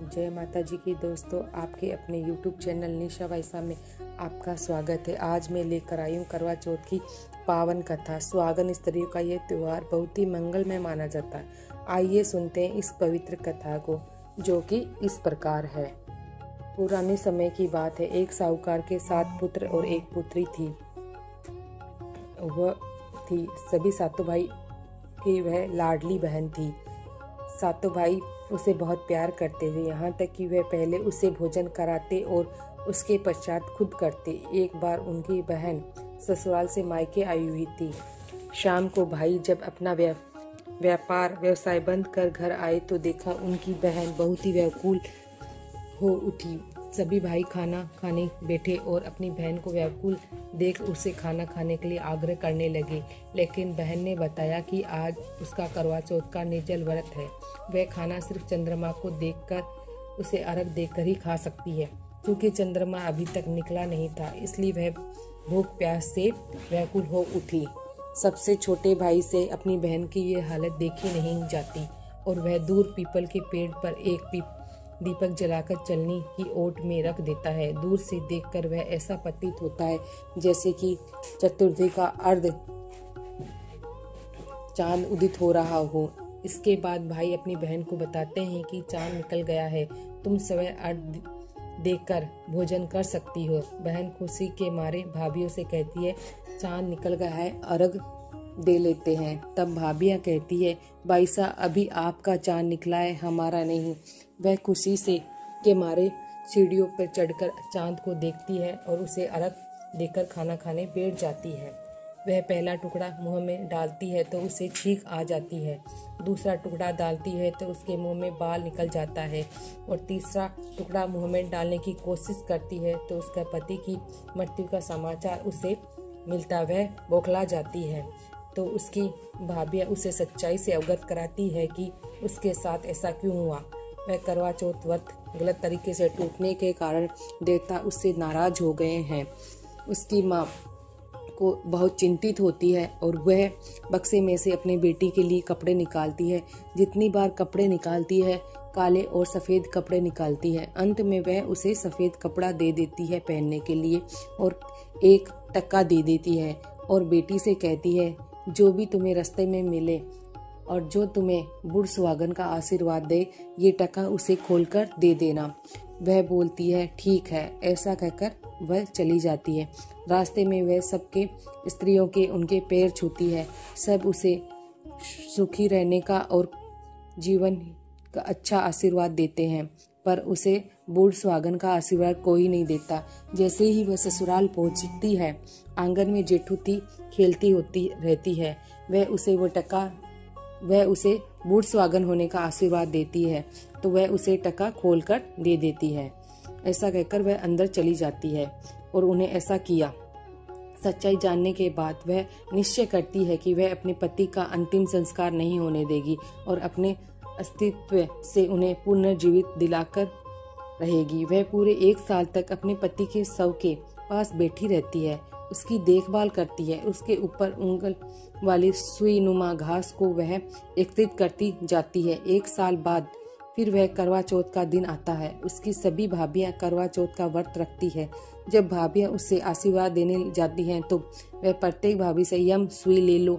जय माता जी की दोस्तों, आपके अपने YouTube चैनल निशा वैसा में आपका स्वागत है। आज मैं लेकर आई हूँ करवा चौथ की पावन कथा। सुहागन स्त्रियों का ये त्योहार बहुत ही मंगलमय माना जाता है। आइए सुनते हैं इस पवित्र कथा को, जो कि इस प्रकार है। पुराने समय की बात है। एक साहूकार के 7 पुत्र और 1 पुत्री थी। वह थी सभी सातों भाई की वह लाडली बहन थी। सातों भाई उसे बहुत प्यार करते थे, यहाँ तक कि वह पहले उसे भोजन कराते और उसके पश्चात खुद करते। एक बार उनकी बहन ससुराल से मायके आई हुई थी। शाम को भाई जब अपना व्यवसाय बंद कर घर आए तो देखा उनकी बहन बहुत ही व्याकुल हो उठी। सभी भाई खाना खाने बैठे और अपनी बहन को व्याकुल देख उसे खाना खाने के लिए आग्रह करने लगे, लेकिन बहन ने बताया कि आज उसका करवा चौथ का निर्जल व्रत है। वह खाना सिर्फ चंद्रमा को देखकर उसे अर्घ देकर ही खा सकती है, क्योंकि चंद्रमा अभी तक निकला नहीं था। इसलिए वह भूख प्यास से व्याकुल हो उठी। सबसे छोटे भाई से अपनी बहन की ये हालत देखी नहीं जाती और वह दूर पीपल के पेड़ पर एक दीपक जलाकर चलनी की ओट में रख देता है। दूर से देखकर वह ऐसा प्रतीत होता है जैसे कि चतुर्थी का अर्ध चांद उदित हो रहा हो। इसके बाद भाई अपनी बहन को बताते हैं कि चांद निकल गया है, तुम स्वयं अर्घ देकर भोजन कर सकती हो। बहन खुशी के मारे भाभीियों से कहती है, चांद निकल गया है, अर्घ दे लेते हैं। तब भाभियाँ कहती है, भाई साहब अभी आपका चांद निकला है, हमारा नहीं। वह खुशी से के मारे सीढ़ियों पर चढ़कर चांद को देखती है और उसे अर्घ देकर खाना खाने बैठ जाती है। वह पहला टुकड़ा मुंह में डालती है तो उसे छींक आ जाती है, दूसरा टुकड़ा डालती है तो उसके मुंह में बाल निकल जाता है और तीसरा टुकड़ा मुंह में डालने की कोशिश करती है तो उसका पति की मृत्यु का समाचार उसे मिलता वह बौखला जाती है। तो उसकी भाभियाँ उसे सच्चाई से अवगत कराती है कि उसके साथ ऐसा क्यों हुआ। वह करवा चौथ व्रत गलत तरीके से टूटने के कारण देवता उससे नाराज हो गए हैं। उसकी माँ को बहुत चिंतित होती है और वह बक्से में से अपनी बेटी के लिए कपड़े निकालती है। जितनी बार कपड़े निकालती है, काले और सफ़ेद कपड़े निकालती है। अंत में वह उसे सफ़ेद कपड़ा दे देती है पहनने के लिए और 1 टक्का दे देती है और बेटी से कहती है, जो भी तुम्हें रास्ते में मिले और जो तुम्हें बूढ़ सुहागन का आशीर्वाद दे, ये टका उसे खोलकर दे देना। वह बोलती है, ठीक है। ऐसा कहकर वह चली जाती है। रास्ते में वह सबके स्त्रियों के उनके पैर छूती है। सब उसे सुखी रहने का और जीवन का अच्छा आशीर्वाद देते हैं, पर उसे बूढ़ सुहागन का आशीर्वाद कोई नहीं देता। जैसे ही वह ससुराल पहुंचती है, आंगन में जेठूती खेलती होती रहती है। वह उसे बूढ़ सुहागन होने का आशीर्वाद देती है तो वह उसे टका खोलकर दे देती है। ऐसा कहकर वह अंदर चली जाती है और उन्हें ऐसा किया। सच्चाई जानने के बाद वह निश्चय करती है कि वह अपने पति का अंतिम संस्कार नहीं होने देगी और अपने अस्तित्व से उन्हें पुनर्जीवित दिलाकर रहेगी। वह पूरे 1 साल तक अपने पति के शव के पास बैठी रहती है, उसकी देखभाल करती है। उसके ऊपर उंगल वाली सुई नुमा घास को वह एकत्रित करती जाती है। 1 साल बाद फिर वह करवा चौथ का दिन आता है। उसकी सभी भाभियाँ करवा चौथ का व्रत रखती है। जब भाभियाँ उससे आशीर्वाद देने जाती हैं तो वह प्रत्येक भाभी से, यम सुई ले लो,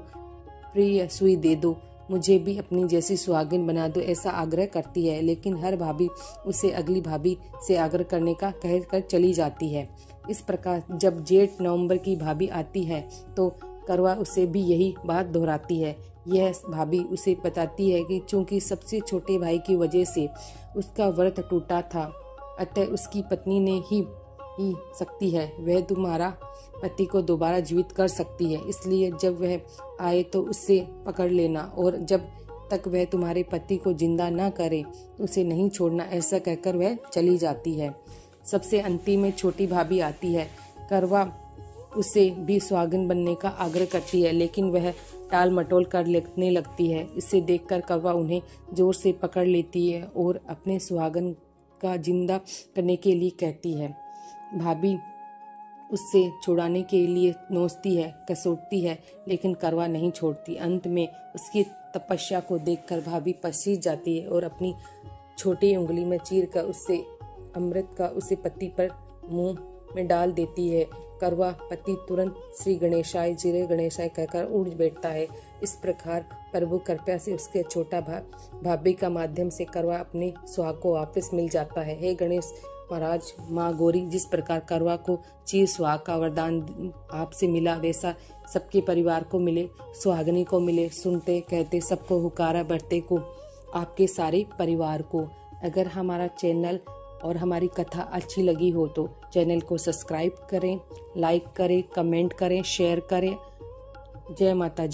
प्रिय सुई दे दो, मुझे भी अपनी जैसी सुहागिन बना दो, ऐसा आग्रह करती है। लेकिन हर भाभी उसे अगली भाभी से आग्रह करने का कहकर चली जाती है। इस प्रकार जब जेठ नवंबर की भाभी आती है तो करवा उसे भी यही बात दोहराती है। यह भाभी उसे बताती है कि चूंकि सबसे छोटे भाई की वजह से उसका व्रत टूटा था, अतः उसकी पत्नी ने ही सकती है, वह तुम्हारा पति को दोबारा जीवित कर सकती है। इसलिए जब वह आए तो उससे पकड़ लेना और जब तक वह तुम्हारे पति को जिंदा न करे तो उसे नहीं छोड़ना। ऐसा कहकर वह चली जाती है। सबसे अंतिम में छोटी भाभी आती है। करवा उसे भी सुहागिन बनने का आग्रह करती है, लेकिन वह टाल मटोल कर लेने लगती है। इसे देखकर करवा उन्हें जोर से पकड़ लेती है और अपने सुहागन का जिंदा करने के लिए कहती है। भाभी उससे छुड़ाने के लिए नोचती है, कसोटती है, लेकिन करवा नहीं छोड़ती। अंत में उसकी तपस्या को देखकर भाभी पसीज जाती है और अपनी छोटी उंगली में चीर कर उससे अमृत का उसे पति पर मुंह में डाल देती है। करवा पति तुरंत श्री गणेशाय जिरे गणेशाय कहकर उठ बैठता है। इस प्रकार प्रभु कृपया से उसके छोटा भाभी का माध्यम से करवा अपने सुहाग को वापस मिल जाता है। हे गणेश महाराज, माँ गौरी, जिस प्रकार करवा को चीर सुहाग का वरदान आपसे मिला वैसा सबके परिवार को मिले, सुहागनी को मिले। सुनते कहते सबको हुकारा बढ़ते को, आपके सारे परिवार को। अगर हमारा चैनल और हमारी कथा अच्छी लगी हो तो चैनल को सब्सक्राइब करें, लाइक करें, कमेंट करें, शेयर करें। जय माता जी।